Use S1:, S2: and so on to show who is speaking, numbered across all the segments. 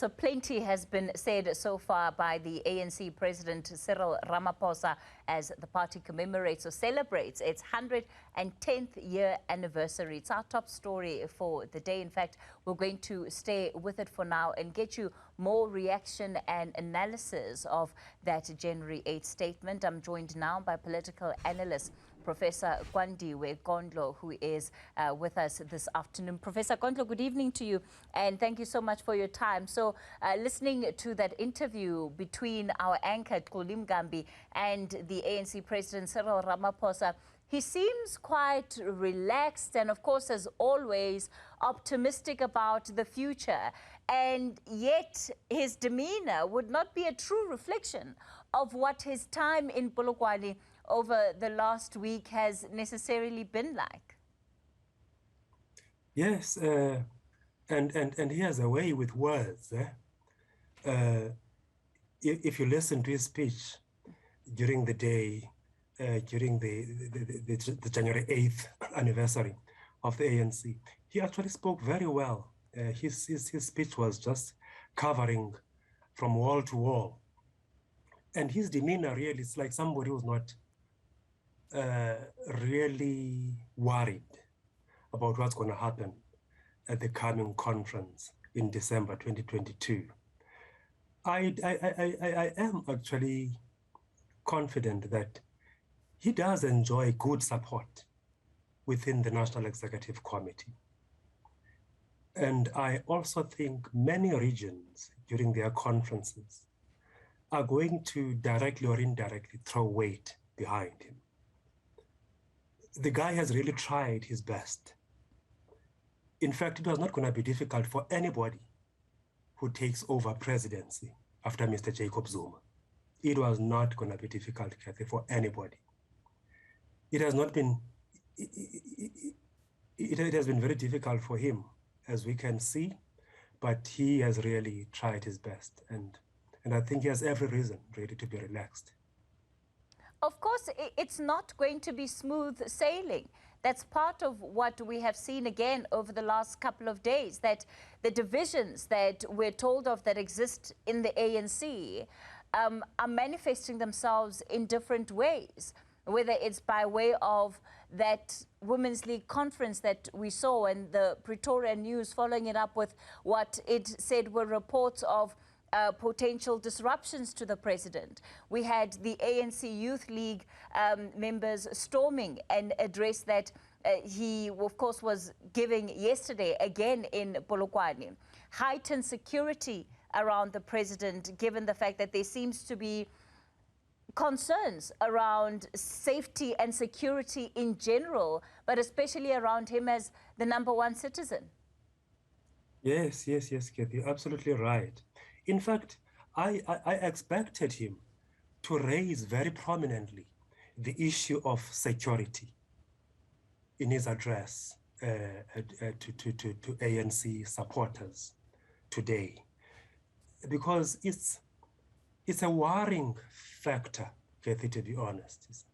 S1: So plenty has been said so far by the ANC President Cyril Ramaphosa as the party commemorates or celebrates its 110th year anniversary. It's our top story for the day. In fact, we're going to stay with it for now and get you more reaction and analysis of that January 8th statement. I'm joined now by political analyst Professor Kwandiwe Kondlo, who is with us this afternoon. Professor Kondlo, good evening to you, and thank you so much for your time. So, listening to that interview between our anchor, Xoli Mgambi, and the ANC President Cyril Ramaphosa, he seems quite relaxed and, of course, as always, optimistic about the future. And yet, his demeanor would not be a true reflection of what his time in Polokwane over the last week has necessarily been like.
S2: Yes, and he has a way with words. If you listen to his speech during the day, during the January 8th anniversary of the ANC, he actually spoke very well. His speech was just covering from wall to wall. And his demeanor really is like somebody who's not really worried about what's going to happen at the coming conference in December 2022. I am actually confident that he does enjoy good support within the National Executive Committee. And I also think many regions during their conferences are going to directly or indirectly throw weight behind him. The guy has really tried his best. In fact, it was not going to be difficult for anybody who takes over presidency after Mr. Jacob Zuma. It was not going to be difficult, Kathy, for anybody. It has not been, it has been very difficult for him, as we can see, but he has really tried his best. And I think he has every reason really to be relaxed.
S1: Of course, it's not going to be smooth sailing. That's part of what we have seen again over the last couple of days, that the divisions that we're told of that exist in the ANC are manifesting themselves in different ways, whether it's by way of that Women's League conference that we saw and the Pretoria News following it up with what it said were reports of potential disruptions to the president. We had the ANC Youth League members storming an address that he, of course, was giving yesterday, again in Polokwane. Heightened security around the president, given the fact that there seems to be concerns around safety and security in general, but especially around him as the #1 citizen.
S2: Yes, Kathy, absolutely right. In fact, I expected him to raise very prominently the issue of security in his address to ANC supporters today, because it's a worrying factor, Kathy, to be honest.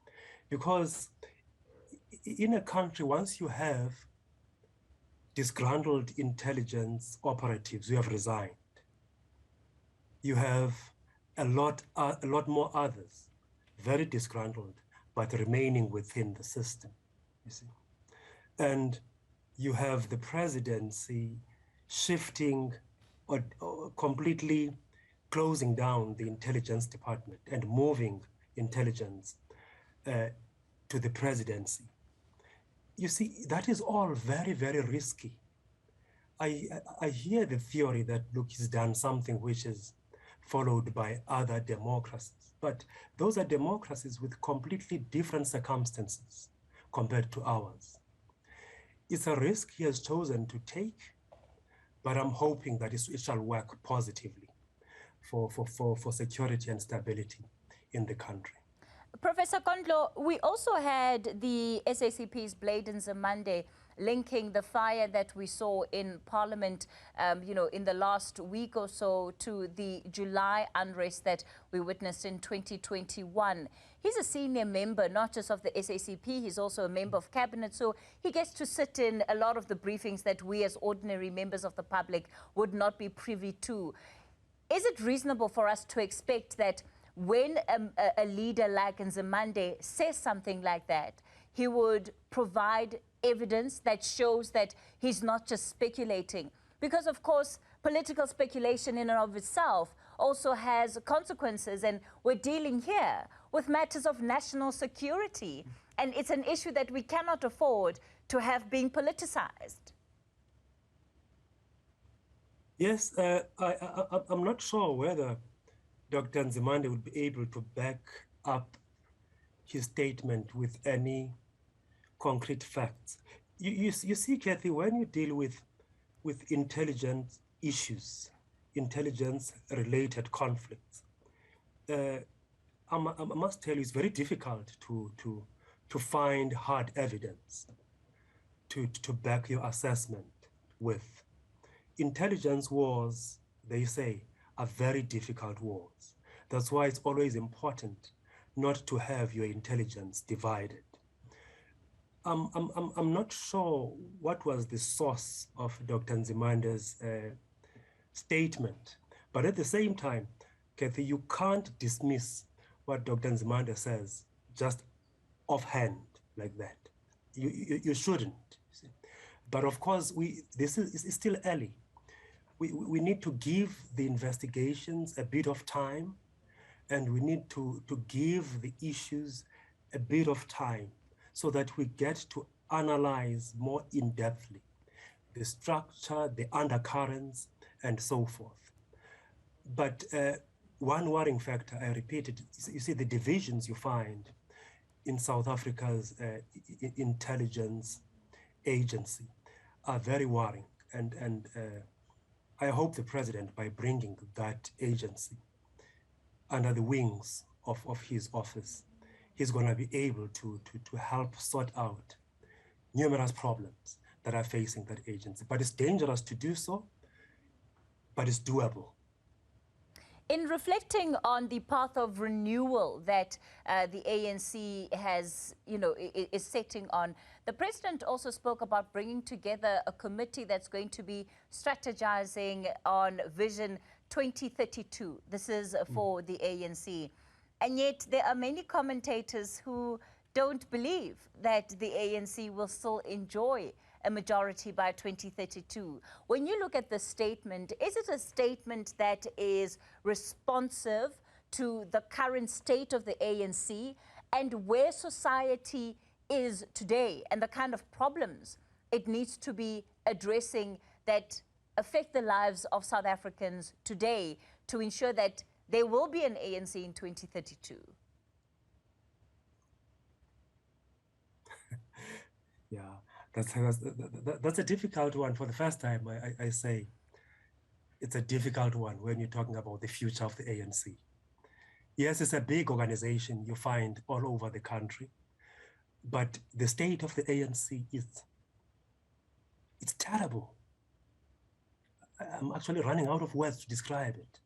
S2: Because in a country, once you have disgruntled intelligence operatives who have resigned, you have a lot more others, very disgruntled, but remaining within the system, you see. And you have the presidency shifting or completely closing down the intelligence department and moving intelligence to the presidency. You see, that is all very, very risky. I hear the theory that, look, he's done something which is followed by other democracies. But those are democracies with completely different circumstances compared to ours. It's a risk he has chosen to take, but I'm hoping that it shall work positively for security and stability in the country.
S1: Professor Kondlo, we also had the SACP's Blade Nzimande linking the fire that we saw in Parliament, in the last week or so to the July unrest that we witnessed in 2021. He's a senior member, not just of the SACP, he's also a member of cabinet, so he gets to sit in a lot of the briefings that we as ordinary members of the public would not be privy to. Is it reasonable for us to expect that when a leader like Nzimande says something like that, he would provide evidence that shows that he's not just speculating? Because, of course, political speculation in and of itself also has consequences, and we're dealing here with matters of national security, and it's an issue that we cannot afford to have being politicized.
S2: Yes, I'm not sure whether Dr. Nzimande would be able to back up his statement with any concrete facts. You see, Kathy, when you deal with intelligence issues, intelligence-related conflicts, I must tell you, it's very difficult to find hard evidence to back your assessment with. Intelligence wars, they say, are very difficult wars. That's why it's always important not to have your intelligence divided. I'm not sure what was the source of Dr. Nzimande's statement, but at the same time, Kathy, you can't dismiss what Dr. Nzimande says just offhand like that. You shouldn't. See? But of course, this is still early. We need to give the investigations a bit of time, and we need to give the issues a bit of time so that we get to analyze more in-depthly the structure, the undercurrents, and so forth. But one worrying factor, I repeat it, you see the divisions you find in South Africa's intelligence agency are very worrying. And I hope the president, by bringing that agency under the wings of his office, he's going to be able to help sort out numerous problems that are facing that agency. But it's dangerous to do so, but it's doable.
S1: In reflecting on the path of renewal that the ANC has, is setting on, the president also spoke about bringing together a committee that's going to be strategizing on Vision 2032. This is for the ANC. And yet there are many commentators who don't believe that the ANC will still enjoy a majority by 2032. When you look at the statement, is it a statement that is responsive to the current state of the ANC and where society is today and the kind of problems it needs to be addressing that affect the lives of South Africans today to ensure that there will be an ANC in 2032?
S2: Yeah. That's a difficult one. For the first time, I say it's a difficult one when you're talking about the future of the ANC. Yes, it's a big organization you find all over the country, but the state of the ANC it's terrible. I'm actually running out of words to describe it.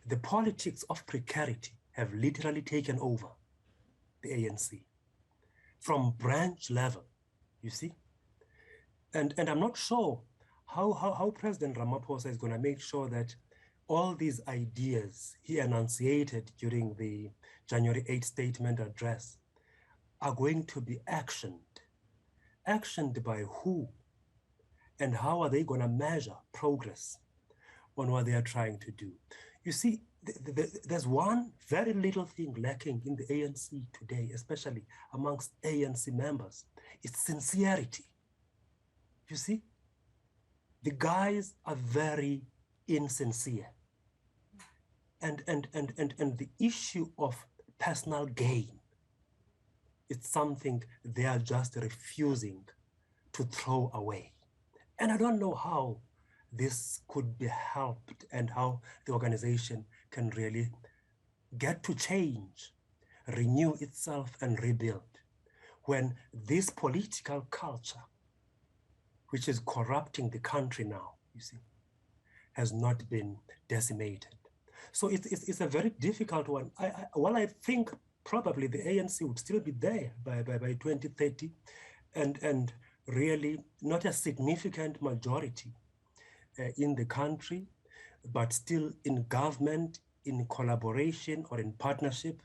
S2: The politics of precarity have literally taken over the ANC from branch level. You see? And I'm not sure how President Ramaphosa is going to make sure that all these ideas he enunciated during the January 8th statement address are going to be actioned. Actioned by who? And how are they going to measure progress on what they are trying to do? You see, there's one very little thing lacking in the ANC today, especially amongst ANC members. It's sincerity. You see, the guys are very insincere. And the issue of personal gain, it's something they are just refusing to throw away. And I don't know how this could be helped and how the organization can really get to change, renew itself and rebuild when this political culture which is corrupting the country now, you see, has not been decimated. So it's a very difficult one. While I think probably the ANC would still be there by 2030, and really not a significant majority in the country, but still in government, in collaboration or in partnership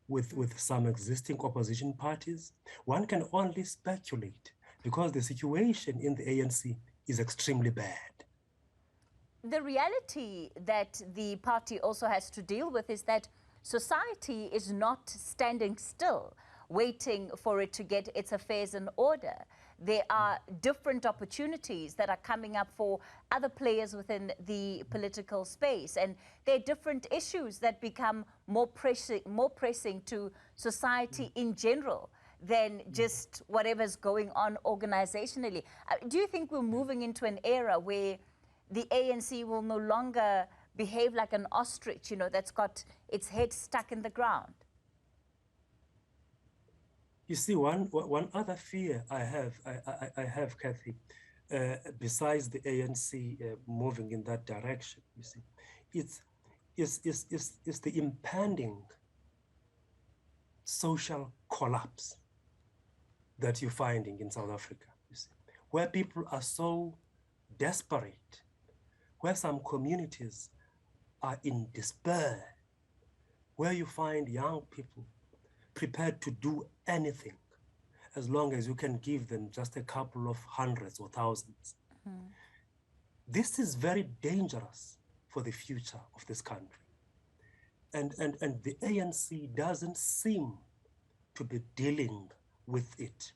S2: with some existing opposition parties, one can only speculate because the situation in the ANC is extremely bad.
S1: The reality that the party also has to deal with is that society is not standing still, waiting for it to get its affairs in order. There are different opportunities that are coming up for other players within the political space, and there are different issues that become more pressing to society in general than just whatever's going on organizationally. Do you think we're moving into an era where the ANC will no longer behave like an ostrich, you know, that's got its head stuck in the ground?
S2: You see, one other fear I have, Kathy, besides the ANC moving in that direction, you see, it's the impending social collapse that you're finding in South Africa, you see, where people are so desperate, where some communities are in despair, where you find young people prepared to do anything as long as you can give them just a couple of hundreds or thousands. This is very dangerous for the future of this country. And the ANC doesn't seem to be dealing with it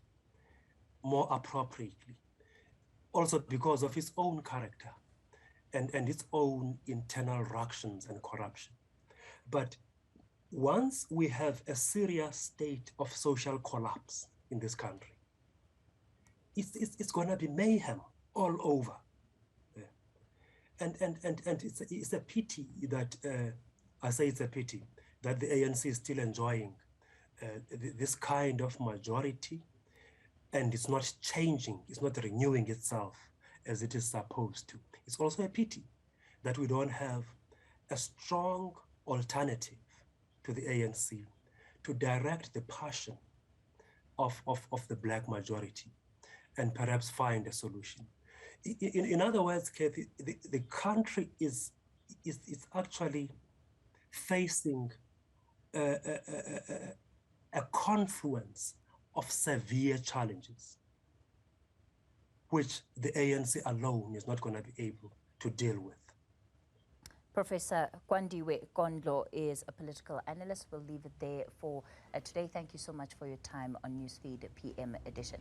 S2: more appropriately, also because of its own character and its own internal ructions and corruption. But once we have a serious state of social collapse in this country, it's going to be mayhem all over. And it's a pity that, I say it's a pity, that the ANC is still enjoying this kind of majority, and it's not changing, it's not renewing itself as it is supposed to. It's also a pity that we don't have a strong alternative to the ANC to direct the passion of the black majority and perhaps find a solution. In other words, Kathy, the country is actually facing a confluence of severe challenges, which the ANC alone is not going to be able to deal with.
S1: Professor Kwandiwe Kondlo is a political analyst. We'll leave it there for today. Thank you so much for your time on Newsfeed PM edition.